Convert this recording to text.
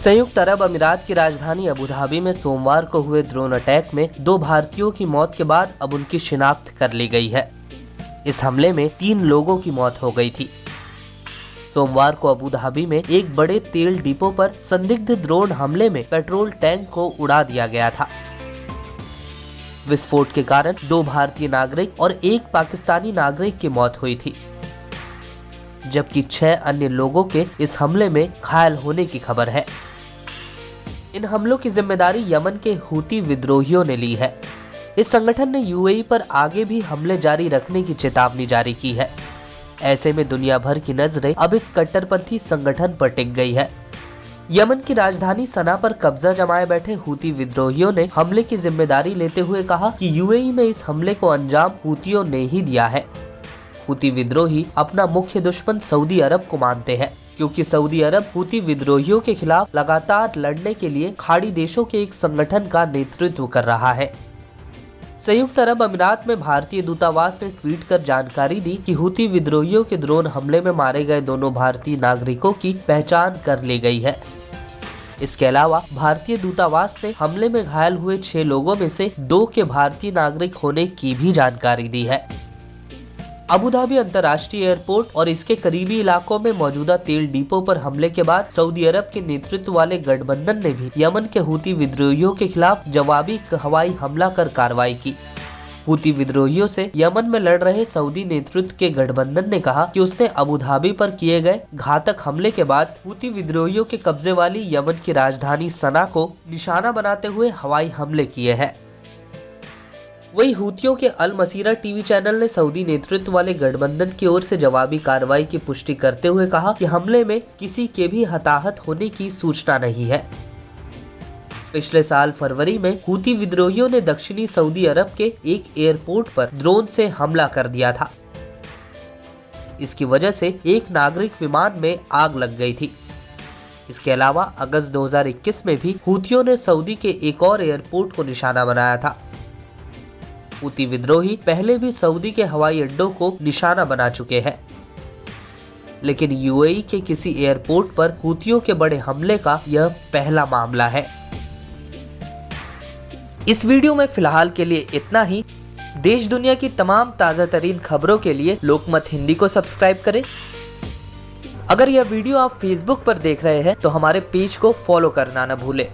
संयुक्त अरब अमीरात की राजधानी अबू धाबी में सोमवार को हुए ड्रोन अटैक में 2 भारतीयों की मौत के बाद अब उनकी शिनाख्त कर ली गई है। इस हमले में 3 लोगों की मौत हो गई थी। सोमवार को अबू धाबी में एक बड़े तेल डिपो पर संदिग्ध ड्रोन हमले में पेट्रोल टैंक को उड़ा दिया गया था। विस्फोट के कारण 2 भारतीय नागरिक और 1 पाकिस्तानी नागरिक की मौत हुई थी, जबकि 6 अन्य लोगों के इस हमले में घायल होने की खबर है। इन हमलों की जिम्मेदारी यमन के हूती विद्रोहियों ने ली है। इस संगठन ने यूएई पर आगे भी हमले जारी रखने की चेतावनी जारी की है। ऐसे में दुनिया भर की नजरें अब इस कट्टरपंथी संगठन पर टिक गई है। यमन की राजधानी सना पर कब्जा जमाए बैठे हूती विद्रोहियों ने हमले की जिम्मेदारी लेते हुए कहा कि यूएई में इस हमले को अंजाम हूतियों ने ही दिया है। हूती विद्रोही अपना मुख्य दुश्मन सऊदी अरब को मानते हैं, क्योंकि सऊदी अरब हूती विद्रोहियों के खिलाफ लगातार लड़ने के लिए खाड़ी देशों के एक संगठन का नेतृत्व कर रहा है। संयुक्त अरब अमीरात में भारतीय दूतावास ने ट्वीट कर जानकारी दी कि हूती विद्रोहियों के ड्रोन हमले में मारे गए दोनों भारतीय नागरिकों की पहचान कर ली गई है। इसके अलावा भारतीय दूतावास ने हमले में घायल हुए 6 लोगों में से 2 के भारतीय नागरिक होने की भी जानकारी दी है। अबू धाबी अंतर्राष्ट्रीय एयरपोर्ट और इसके करीबी इलाकों में मौजूदा तेल डिपो पर हमले के बाद सऊदी अरब के नेतृत्व वाले गठबंधन ने भी यमन के हूती विद्रोहियों के खिलाफ जवाबी हवाई हमला कर कार्रवाई की। हूती विद्रोहियों से यमन में लड़ रहे सऊदी नेतृत्व के गठबंधन ने कहा कि उसने अबू धाबी पर किए गए घातक हमले के बाद हूती विद्रोहियों के कब्जे वाली यमन की राजधानी सना को निशाना बनाते हुए हवाई हमले किए हैं। वही हूतियों के अल मसीरा टीवी चैनल ने सऊदी नेतृत्व वाले गठबंधन की ओर से जवाबी कार्रवाई की पुष्टि करते हुए कहा कि हमले में किसी के भी हताहत होने की सूचना नहीं है। पिछले साल फरवरी में हूती विद्रोहियों ने दक्षिणी सऊदी अरब के एक एयरपोर्ट पर ड्रोन से हमला कर दिया था। इसकी वजह से एक नागरिक विमान में आग लग गई थी। इसके अलावा अगस्त 2021 में भी हूतियों ने सऊदी के एक और एयरपोर्ट को निशाना बनाया था। हूती विद्रोही पहले भी सऊदी के हवाई अड्डों को निशाना बना चुके हैं, लेकिन यूएई के किसी एयरपोर्ट पर हूतियों के बड़े हमले का यह पहला मामला है। इस वीडियो में फिलहाल के लिए इतना ही। देश दुनिया की तमाम ताज़ा तरीन खबरों के लिए लोकमत हिंदी को सब्सक्राइब करें। अगर यह वीडियो आप फेसबुक पर देख रहे हैं तो हमारे पेज को फॉलो करना न भूलें।